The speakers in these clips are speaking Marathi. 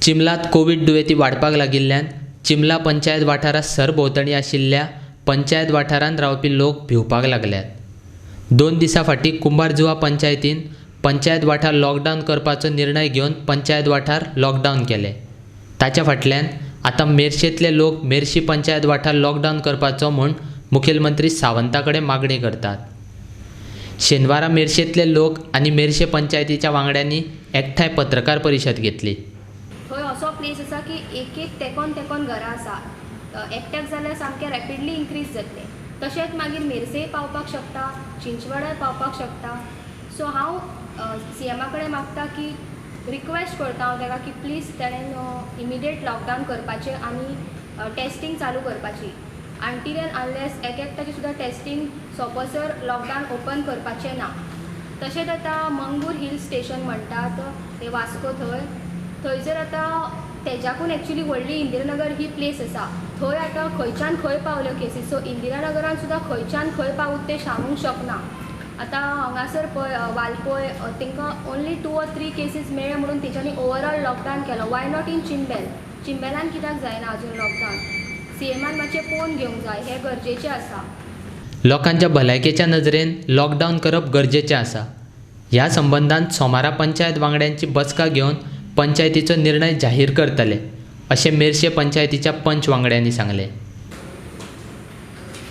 चिमलात कोविड दुयेंती वाडपाक लागिल्ल्यान चिमला पंचायत वाठारा सरभोंवतणी आशिल्ल्या पंचायत वाठारांत रावपी लोक भिवपाक लागल्यात। 2 दिसां फाटीं कुंभारजुवा पंचायतीन पंचायत वाठार लॉकडावन करपाचो निर्णय घेवन पंचायत वाठार लॉकडावन केले। ताच्या फाटल्यान आतां मेर्शेंतले लोक मेर्शी पंचायत वाठार लॉकडावन करपाचो म्हूण मुखेलमंत्री सावंता कडेन मागणी करतात। शेनवारा मेर्शेंतले लोक आनी मेर्शे पंचायतीच्या वांगड्यांनी एकठांय पत्रकार परिशद घेतली। थंय असो प्लेस आसा की एक तेकोन घरां आसा, एकट्याक जाल्यार सामकें रॅपिडली इन्क्रीज जातलें। तशेंच मागीर मेर्सेय पावपाक शकता, चिंचवाड्यार पावपाक शकता। सो हांव CMा कडेन मागता की रिक्वेस्ट करता हांव ताका की प्लीज ताणें इमिडिएट लॉकडावन करपाचें आनी टेस्टींग चालू करपाची। अनटील एंड अनलेस एकट्याची सुद्दां टेस्टींग सोंपसर लॉकडावन ओपन करपाचें ना। तशेंच आतां मंगूर हिल स्टेशन म्हणटात ते वास्को थंयसर आतां तेज्याकून एक्चुली व्हडली इंदिरानगर ही प्लेस आसा। थंय आतां खंयच्यान खंय पावल्यो केसीस, सो इंदिरानगरान सुद्दां खंयच्यान खंय पावूत ते सांगूंक शकना। आतां हांगासर पळय वालपय तांकां ओन्ली 2 or 3 केसीस मेळ्ळे म्हणून तेच्यांनी ओवरऑल लॉकडावन केलो। वाय नॉट इन चिंबेलान कित्याक जायना अजून लॉकडावन? CMान मातशें पळोवन घेवंक जाय, हें गरजेचें आसा। लोकांच्या भलायकेच्या नजरेन लॉकडावन करप गरजेचें आसा। ह्या संबंदांत सोमारा पंचायत वांगड्यांची बसका घेवन पंचायतीचो निर्णय जाहीर करतले, अशें मेर्शे पंचायतीच्या पंच वांगड्यांनी सांगलें।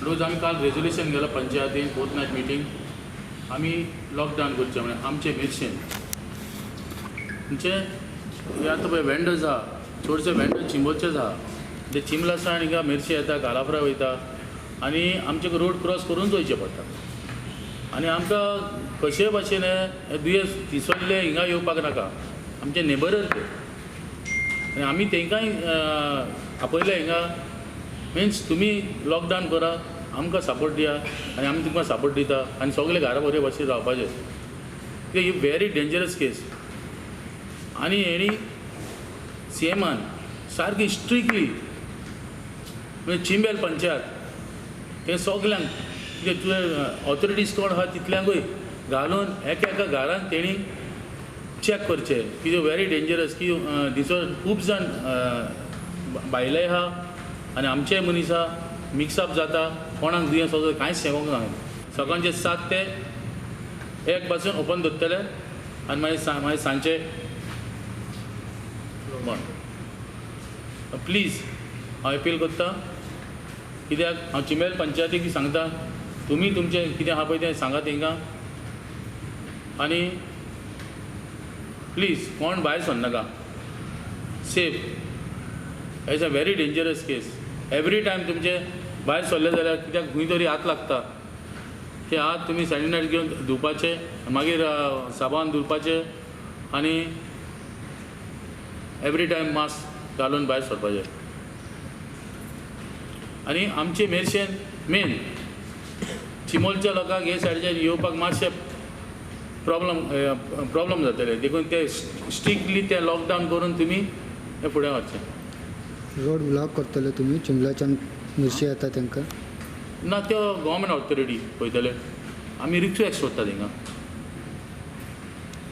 रोज आमी काल रेजोल्यूशन गेलो पंचायतीन फोर्थ नायट मिटींग, आमी लॉकडावन करचें म्हणून आमचे मेर्शेन म्हणजे हे आतां पळय वेंडर्स आहा, चडशे वेंडर्स चिंबोरचेच आहा। ते चिंबला सावन हिंगा मेर्शे येता, गालाफ्रा वयता आनी आमचे रोड क्रॉस करूनच वयचें पडटा। आनी आमकां कशे भाशेन हे दुयेंस तिसरले हिंगा येवपाक नाका, आमचे नेबरर ते। आनी आमी तांकांय आपयले हिंगा, मिन्स तुमी लॉकडावन करा, आमकां सपोर्ट दिया आनी आमी तुमकां सपोर्ट दिता आनी सगळे घरा बरे भाशेन रावपाचें। कित्याक ही व्हेरी डेंजरस केस। आनी हेणी CMान सारकी स्ट्रिक्टली म्हणजे चिंबेल पंचायत ते सगल्यांक म्हणजे तुवें ऑथॉरिटीज कोण आहा तितल्यांकूय घालून एका घरान तेणी चॅक करचें, की व्हेरी डेंजरस की दिसो खूब जाण भायलेय आहा आनी आमचेय मनीस आहा, मिक्सअप जाता, कोणाक दुयेंस वगैरे कांयच सांगूंक ना। सकाळचे 7 ते 1 पासून ओपन दवरतले आनी मागीर सांजचे प्लीज हांव अपील करता, कित्याक हांव चिंबेल पंचायतीक सांगता, तुमी तुमचें कितें आहा पळय तें सांगात हिंगा आनी प्लीज कोण भायर सरनाका, safe. Is a very dangerous case. Every time तुमचे भायर सरले जाल्यार कित्याक खंय तरी हात लागता, ते हात तुमी सॅनिटायझर घेवन धुवपाचे, मागीर साबण धुवपाचे आनी एवरी टायम मास्क घालून भायर सरपाचें। आनी आमचे मेर्शेन मेन चिमोलच्या लोकांक हे सायडीच्यान येवपाक मातशें प्रॉब्लम जातले, देखून ते स्ट्रिक्टली ते लॉकडावन करून तुमी हे फुडें वचचें। रोड ब्लॉक करतले तुमी चिंबलाच्यान मेर्शे येता तांकां? ना, त्यो गव्हर्मेंट ऑथॉरिटी पळयतले, आमी रिक्वेस्ट करता थिंगा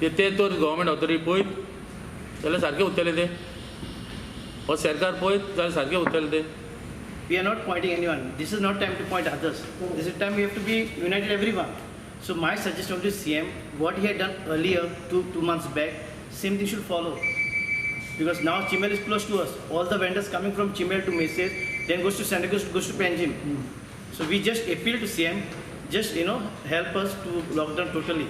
ते तर गव्हर्मेंट ऑथॉरिटी पळयत जाल्यार सारकें उरतलें ते, हो सरकार पळयत जाल्यार सारकें उरतलें ते। We are not pointing anyone. This is not time to point others. This is time we have to be united everyone. So my suggestion to CM, what he had done earlier, two months back, same thing should follow. Because now Chimel is close to us. All the vendors coming from Chimel to Mrs. then goes to Santa Cruz, goes to Panjim. So we just appeal to CM, just help us to lock down totally.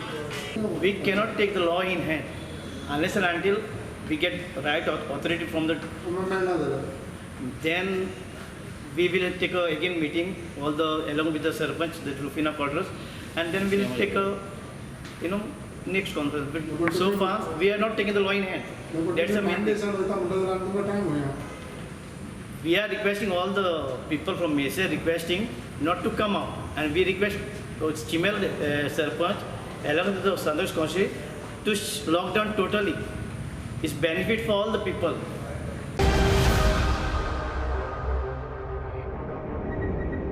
We cannot take the law in hand unless and until we get right authority from the. Then we will take a again meeting along with the Sarpanch, the Rufina quarters, and then we'll take a next conference. But so far we are not taking the law in hand. That's the main thing. We are requesting all the people from Mesa requesting not to come out, and we request Chimel Sarpanch along with the Sanders Council to lock down totally. It's benefit for all the people.